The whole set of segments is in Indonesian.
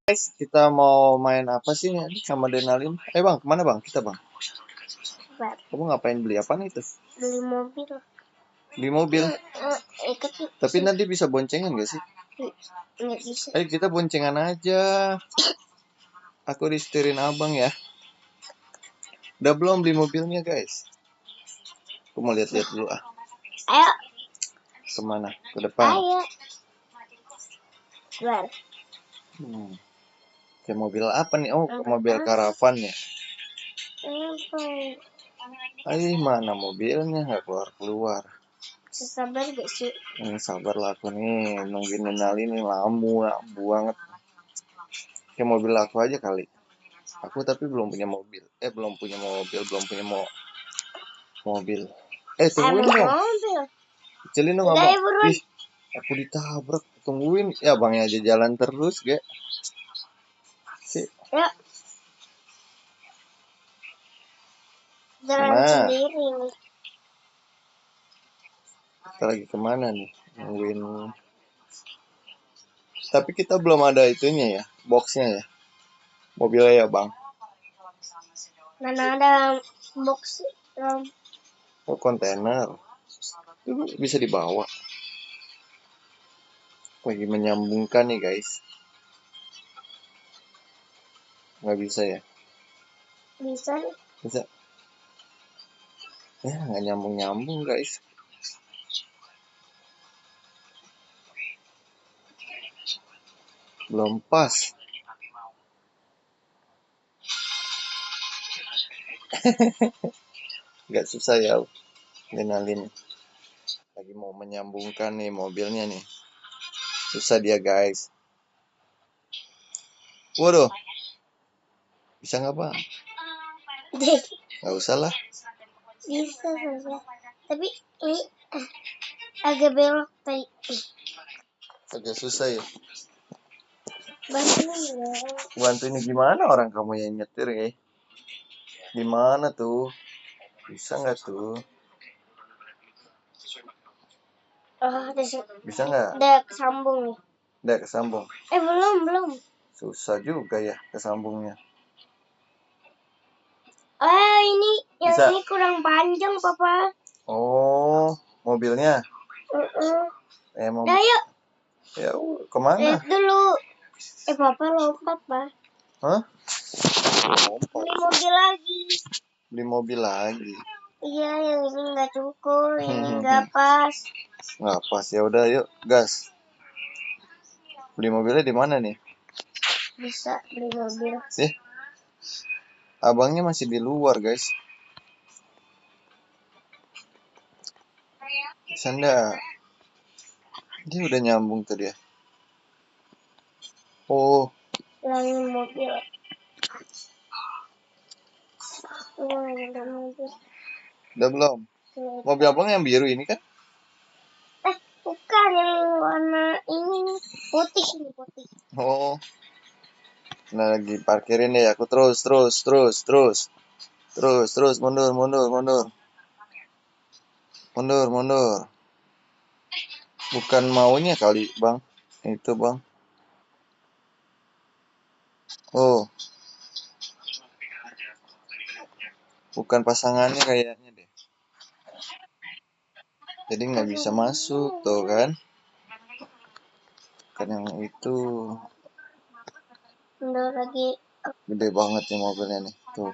Guys, kita mau main apa sih nih sama Denalin? Bang, kemana bang? Kita bang. Kamu ngapain beli apa nih itu? Beli mobil. Beli mobil. Ikut yuk. Tapi nanti bisa boncengan gak sih? Nggak bisa. Ayo kita boncengan aja. Aku disetirin abang ya. Udah belum beli mobilnya guys? Aku mau lihat-lihat dulu ah. Ayo. Kemana? Ke depan. Ayo. Keluar. Kayak mobil apa nih? Oh, mobil karavan ya. Ayo mana mobilnya nggak keluar. Sabar gak sih? Sabar lah aku nih nungguin Denalin nih lambu banget. Kayak mobil aku aja kali. Aku tapi belum punya mobil. Belum punya mobil. Tungguin dong. Kecilin dong abang. Ih, aku ditabrak. Tungguin. Ya abangnya aja jalan terus, gak? Ya. Jalan sendiri nih. Kita lagi kemana nih? Nungguin. Tapi kita belum ada itunya ya, boxnya ya. Mobilnya ya bang. Mana ada box? Oh kontainer. Itu bisa dibawa. Lagi menyambungkan nih guys. Nggak bisa ya? Bisa. Bisa. Ya nggak nyambung guys. Belum pas. Nggak susah ya Denalin. Lagi mau menyambungkan nih mobilnya nih. Susah dia guys. Waduh. Bisa nggak bang? Nggak usah lah. Bisa. Tapi ini agak belok tadi. Agak susah ya. Bantuin gimana orang kamu yang nyetir ya? Gimana tuh? Bisa nggak tuh? Oh, bisa nggak? Udah kesambung nih. Udah kesambung. Belum. Susah juga ya kesambungnya. Ini yang bisa. Ini kurang panjang, Papa. Oh, mobilnya. Emang. Ayo. Ya, kemana? Lihat dulu. Papa lompat, Pak. Hah? Beli mobil lagi. Beli mobil lagi. Iya, yang ini nggak cukup, ini nggak pas. Nggak pas ya udah yuk gas. Beli mobilnya di mana nih? Bisa beli mobil. Abangnya masih di luar guys. Sanda. Dia udah nyambung tuh dia. Oh. Langin mobil. Udah belum? Mobil abang yang biru ini kan? Bukan yang warna ini putih. Oh. Nah lagi parkirin deh aku terus mundur. Bukan maunya kali bang. Itu bang. Oh. Bukan pasangannya kayaknya deh. Jadi nggak bisa masuk tuh kan. Kan yang itu. Mundur lagi. Gede banget nih mobilnya nih. Tuh.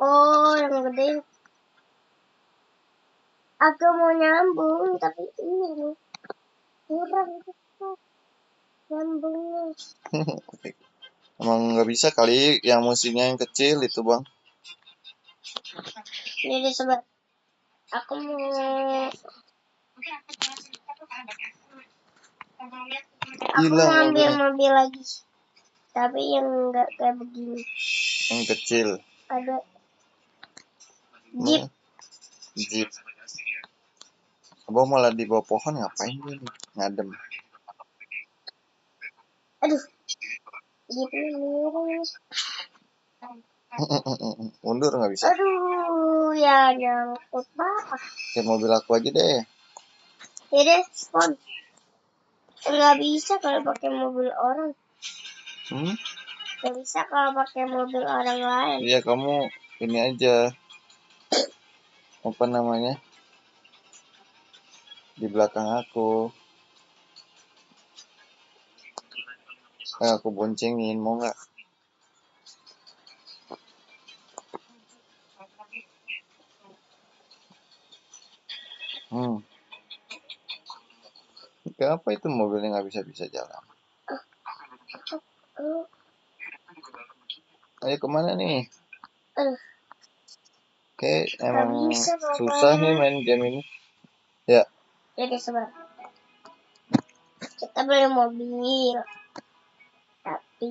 Oh, yang gede. Aku mau nyambung tapi ini nih. Kurang nyambungnya. Emang nggak bisa kali yang mesinnya yang kecil itu bang. Jadi sobat, aku mau ngambil mobil lagi, tapi yang nggak kayak begini. Yang kecil. Ada Jeep. Abang malah di bawah pohon ngapain dia nih? Ngadem. Aduh. Jeep ini miring. Mundur nggak bisa. Aduh, ya nyangkut banget. Kayak mobil aku aja deh. Yaudah, spawn. Nggak bisa kalau pakai mobil orang. Hmm? Nggak bisa kalau pakai mobil orang lain. Iya, kamu ini aja. Apa namanya? Di belakang aku. Aku boncengin, mau nggak? Hmm. Kenapa itu mobilnya nggak bisa jalan? Ayo kemana nih? Oke, emang bisa, susah nih main game ini. Ya. Jadi sebentar. Kita beli mobil, tapi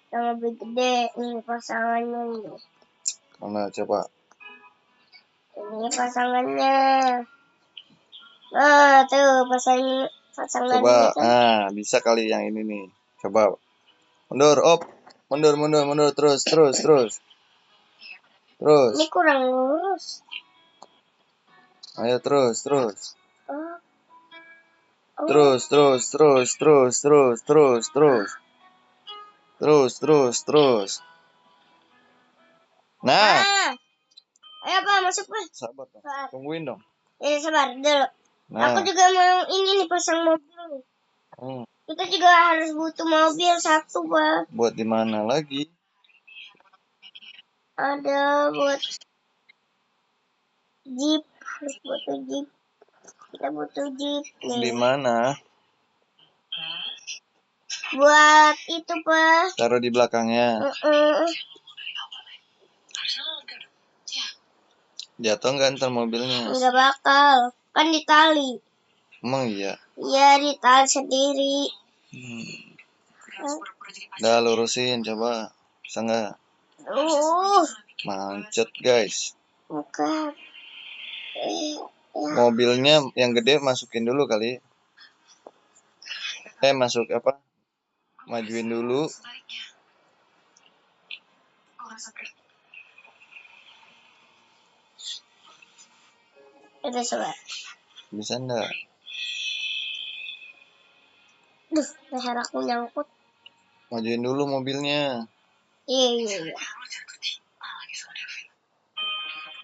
yang lebih gede nih pasangannya nih. Mana coba? Ini pasangannya. Nah, tuh pasangannya Coba. kan. Bisa kali yang ini nih. Coba. Mundur, op. Mundur. Terus. Terus. Ini kurang lurus. Ayo terus. Oh. Terus. Nah. Ayo Pak, masuk Pak. Sabar dong. Tungguin dong. Sabar dulu. Nah. Aku juga mau ini nih pasang mobil. Kita juga harus butuh mobil satu Pak. Buat di mana lagi? Ada buat Jeep. Butuh Jeep. Kita butuh Jeep nih. Di mana? Buat itu Pak. Taruh di belakangnya. Jatuh nggak ntar mobilnya? Nggak bakal. Kan ditali. Emang iya? Iya, ditali sendiri. Udah lurusin coba. Bisa nggak? Macet guys. Bukan. Mobilnya yang gede masukin dulu kali. Masuk apa? Majuin dulu. Udah coba. Bisa enggak? Leher aku nyangkut. Majuin dulu mobilnya. Iya.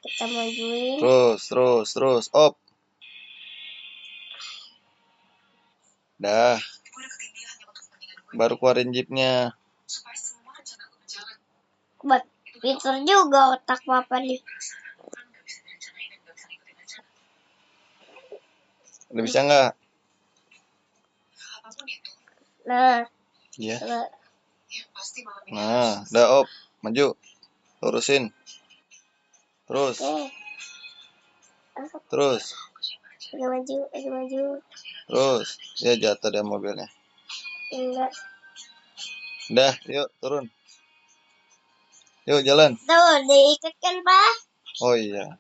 Kita majuin. Terus. Op. Dah. Baru keluarin jeepnya. Pinter juga otak papa nih. Udah bisa nggak? Nah. Iya. Nah, udah op. Maju. Lurusin. Terus. Maju. Terus. Ya jatuh deh mobilnya. Enggak. Udah, yuk turun. Yuk jalan. Tuh, diikat kan, Pak? Oh iya.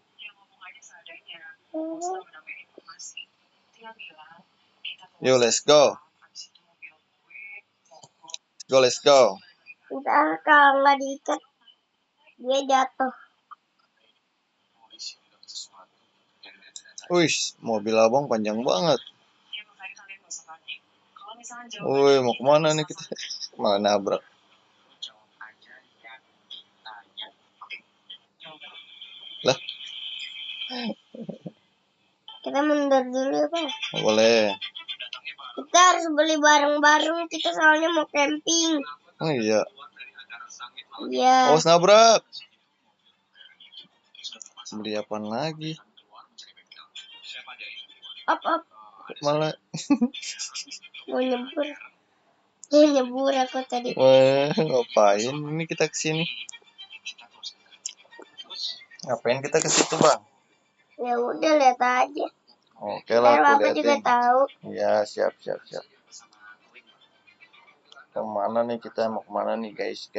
Yuk, let's go. Let's go. Ntar kalau nggak diikat, dia jatuh. Wih, mobil abang panjang banget. Wih, mau kemana nih kita? Malah nabrak. Lah. Kita mundur dulu ya, Pak. Boleh. Kita harus beli bareng-bareng. Kita soalnya mau camping. Oh iya. Iya. Awas nabrak. Beli apaan lagi? Op. Malah. Mau nyebur aku tadi. Wah, ngapain ini kita kesini? Ngapain kita ke situ, Bang? Ya udah, lihat aja. Oke lah, aku liatin. Juga tahu. Ya, siap. Kemana nih kita? Mau kemana nih, guys?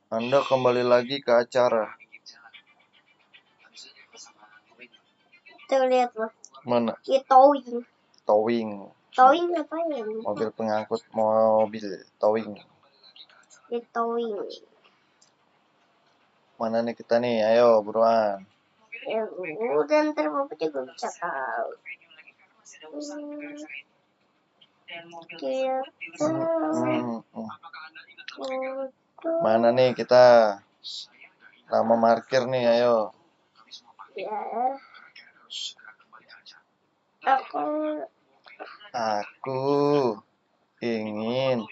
Anda kembali lagi ke acara. Tuh lihat, Pak. Mana? Towing apa ya? Mobil pengangkut mobil. Towing. Mana nih kita nih? Ayo buruan. Ya udah, ntar Bapak juga bisa tahu. Mana nih kita? Nama markir nih, ayo. Ya. Aku ingin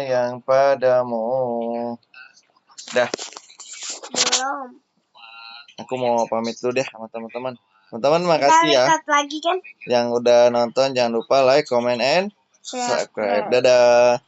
yang padamu. Dah. Belum. Aku mau pamit dulu deh sama teman-teman. Teman-teman makasih ya. Lagi kan? Yang udah nonton, jangan lupa like, comment, and subscribe. Dadah.